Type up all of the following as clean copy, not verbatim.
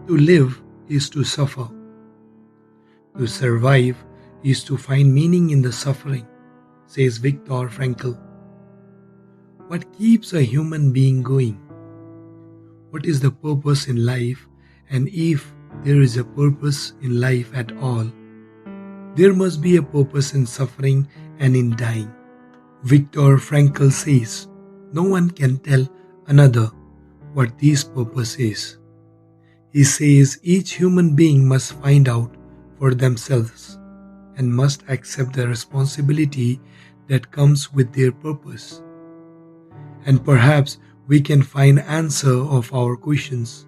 To live is to suffer. To survive is to find meaning in the suffering, says Viktor Frankl. What keeps a human being going? What is the purpose in life? And if there is a purpose in life at all, there must be a purpose in suffering and in dying. Viktor Frankl says, no one can tell another what this purpose is. He says each human being must find out for themselves and must accept the responsibility that comes with their purpose. And perhaps we can find answer of our questions.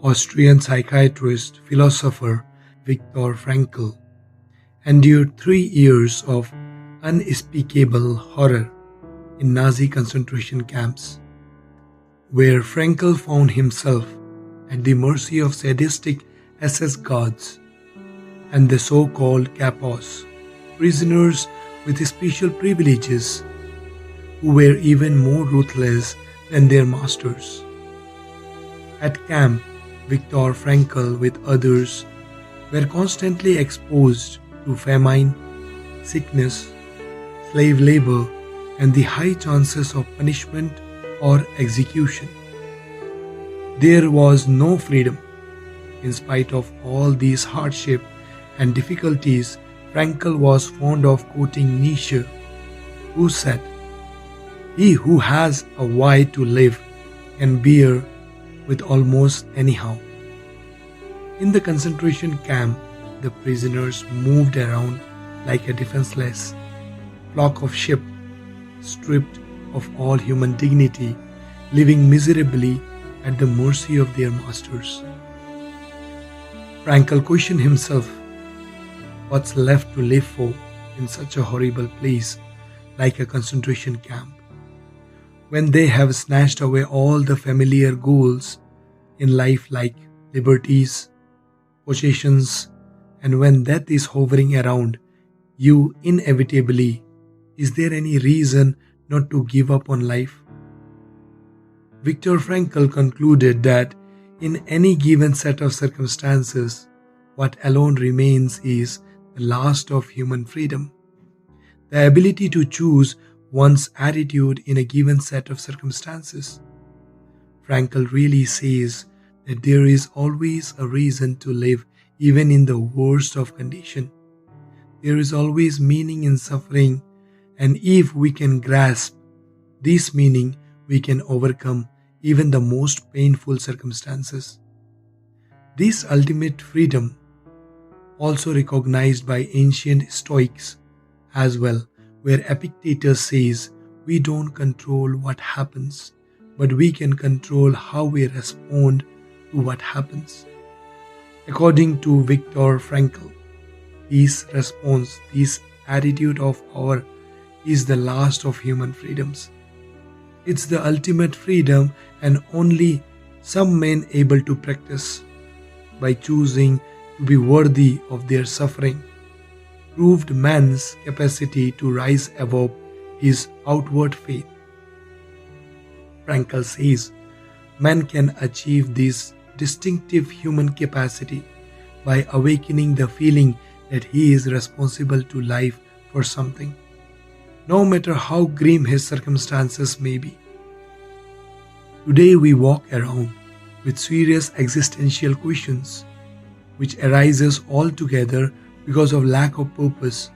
Austrian psychiatrist, philosopher Viktor Frankl endured 3 years of unspeakable horror in Nazi concentration camps, where Frankl found himself at the mercy of sadistic SS guards and the so-called kapos, prisoners with special privileges who were even more ruthless than their masters. At camp, Viktor Frankl with others were constantly exposed to famine, sickness, slave labor, and the high chances of punishment or execution. There was no freedom. In spite of all these hardships and difficulties, Frankl was fond of quoting Nietzsche, who said, "He who has a why to live can bear with almost anyhow." In the concentration camp, the prisoners moved around like a defenseless flock of sheep, stripped of all human dignity, living miserably at the mercy of their masters. Frankl questioned himself, what's left to live for in such a horrible place like a concentration camp, when they have snatched away all the familiar goals in life like liberties, possessions, and when death is hovering around you inevitably, is there any reason not to give up on life? Viktor Frankl concluded that in any given set of circumstances, what alone remains is the last of human freedom, the ability to choose one's attitude in a given set of circumstances. Frankl really says that there is always a reason to live even in the worst of conditions. There is always meaning in suffering, and if we can grasp this meaning, we can overcome even the most painful circumstances. This ultimate freedom, also recognized by ancient Stoics as well, where Epictetus says, we don't control what happens, but we can control how we respond to what happens. According to Viktor Frankl, this response, this attitude of our is the last of human freedoms. It's the ultimate freedom and only some men able to practice by choosing to be worthy of their suffering, proved man's capacity to rise above his outward faith. Frankl says, man can achieve this distinctive human capacity by awakening the feeling that he is responsible to life for something, no matter how grim his circumstances may be. Today we walk around with serious existential questions, which arises altogether because of lack of purpose,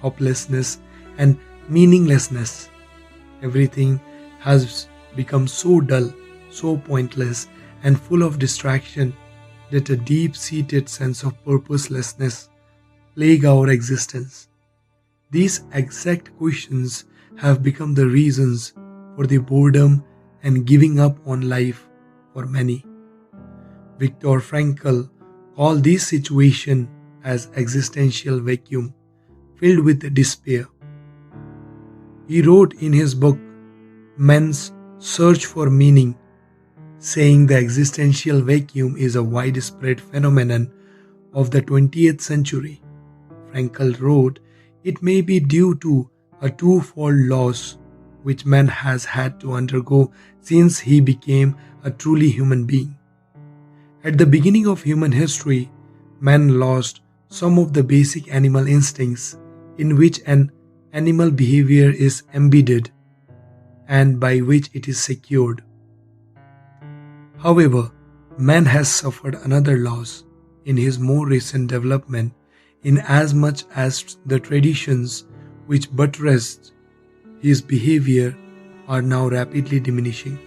hopelessness, and meaninglessness. Everything has become so dull, so pointless, and full of distraction that a deep-seated sense of purposelessness plague our existence. These exact questions have become the reasons for the boredom and giving up on life for many. Viktor Frankl called this situation as existential vacuum filled with despair. He wrote in his book, Man's Search for Meaning, saying the existential vacuum is a widespread phenomenon of the 20th century. Frankl wrote, it may be due to a twofold loss which man has had to undergo since he became a truly human being. At the beginning of human history, man lost some of the basic animal instincts in which an animal behavior is embedded and by which it is secured. However, man has suffered another loss in his more recent development in as much as the traditions which buttressed his behavior are now rapidly diminishing.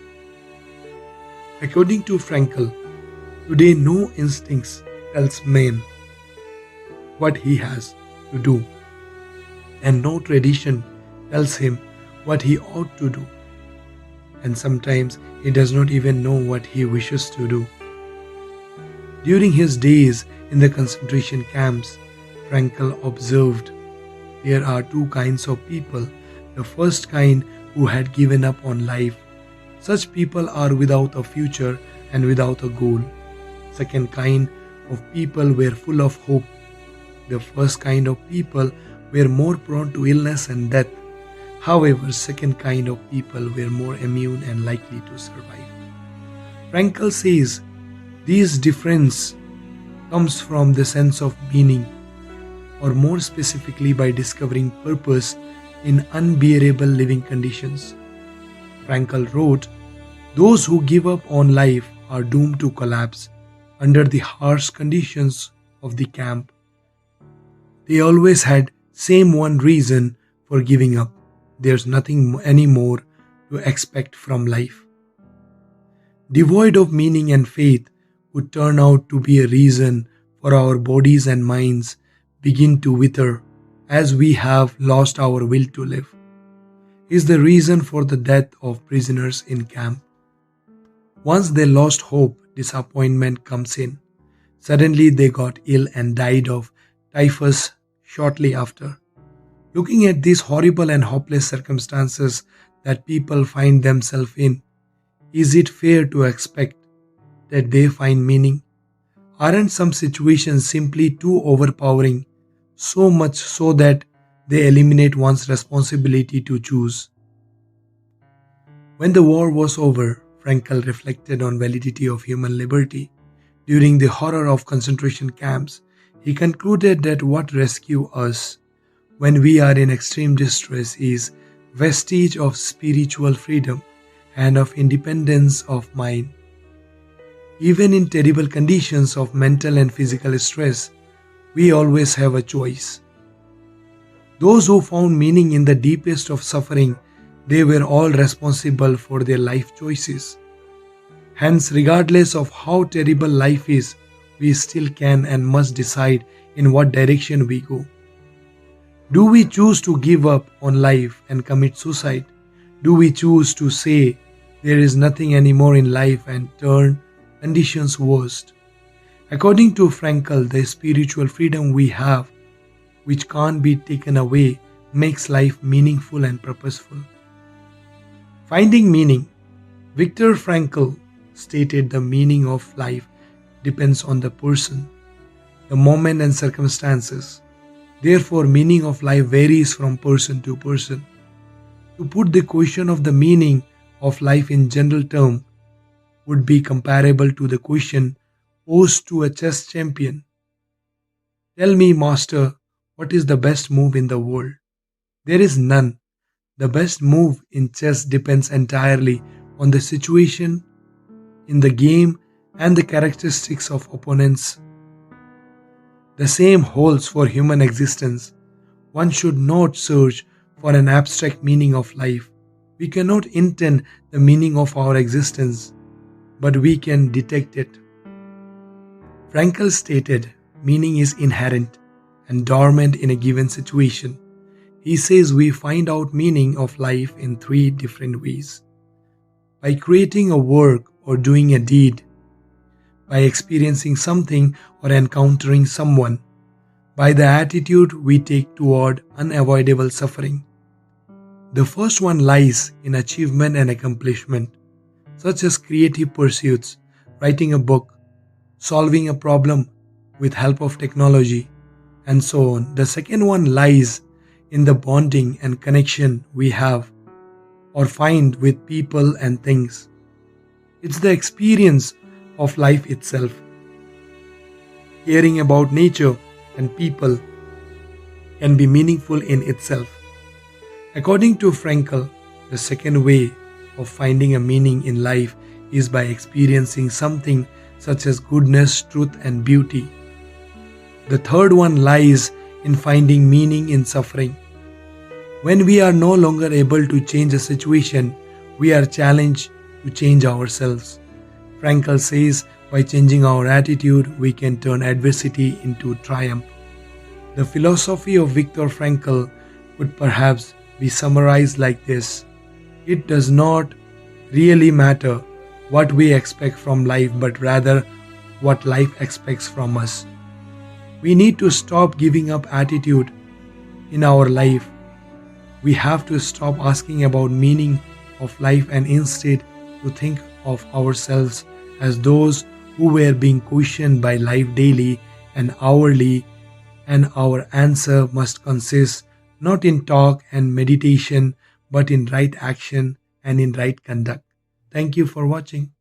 According to Frankl, today no instincts tells man what he has to do, and no tradition tells him what he ought to do, and sometimes he does not even know what he wishes to do. During his days in the concentration camps, Frankl observed there are two kinds of people. The first kind who had given up on life. Such people are without a future and without a goal. Second kind of people were full of hope. The first kind of people were more prone to illness and death. However, second kind of people were more immune and likely to survive. Frankl says this difference comes from the sense of meaning, or more specifically by discovering purpose in unbearable living conditions. Frankl wrote, "Those who give up on life are doomed to collapse under the harsh conditions of the camp. They always had same one reason for giving up. There's nothing anymore to expect from life." Devoid of meaning and faith would turn out to be a reason for our bodies and minds begin to wither as we have lost our will to live. Is the reason for the death of prisoners in camp. Once they lost hope, disappointment comes in. Suddenly they got ill and died of typhus shortly after. Looking at these horrible and hopeless circumstances that people find themselves in, is it fair to expect that they find meaning? Aren't some situations simply too overpowering, so much so that they eliminate one's responsibility to choose? When the war was over, Frankl reflected on validity of human liberty. During the horror of concentration camps, he concluded that what rescues us when we are in extreme distress is vestige of spiritual freedom and of independence of mind. Even in terrible conditions of mental and physical stress, we always have a choice. Those who found meaning in the deepest of suffering, they were all responsible for their life choices. Hence, regardless of how terrible life is, we still can and must decide in what direction we go. Do we choose to give up on life and commit suicide? Do we choose to say there is nothing anymore in life and turn conditions worst? According to Frankl, the spiritual freedom we have, which can't be taken away, makes life meaningful and purposeful. Finding meaning. Viktor Frankl stated the meaning of life depends on the person, the moment and circumstances. Therefore, meaning of life varies from person to person. To put the question of the meaning of life in general terms would be comparable to the question posed to a chess champion. Tell me, master, what is the best move in the world? There is none. The best move in chess depends entirely on the situation in the game and the characteristics of opponents. The same holds for human existence. One should not search for an abstract meaning of life. We cannot intend the meaning of our existence, but we can detect it. Frankl stated, meaning is inherent and dormant in a given situation. He says we find out meaning of life in three different ways. By creating a work or doing a deed, by experiencing something or encountering someone, by the attitude we take toward unavoidable suffering. The first one lies in achievement and accomplishment, such as creative pursuits, writing a book, solving a problem with help of technology, and so on. The second one lies in the bonding and connection we have or find with people and things. It's the experience of life itself, Caring about nature and people can be meaningful in itself. According to Frankl, the second way of finding a meaning in life is by experiencing something such as goodness, truth, and beauty. The third one lies in finding meaning in suffering. When we are no longer able to change a situation, we are challenged to change ourselves. Frankl says, by changing our attitude, we can turn adversity into triumph. The philosophy of Viktor Frankl could perhaps be summarized like this: it does not really matter what we expect from life, but rather what life expects from us. We need to stop giving up attitude in our life. We have to stop asking about meaning of life and instead to think of ourselves as those who were being questioned by life daily and hourly, and our answer must consist not in talk and meditation but in right action and in right conduct. Thank you for watching.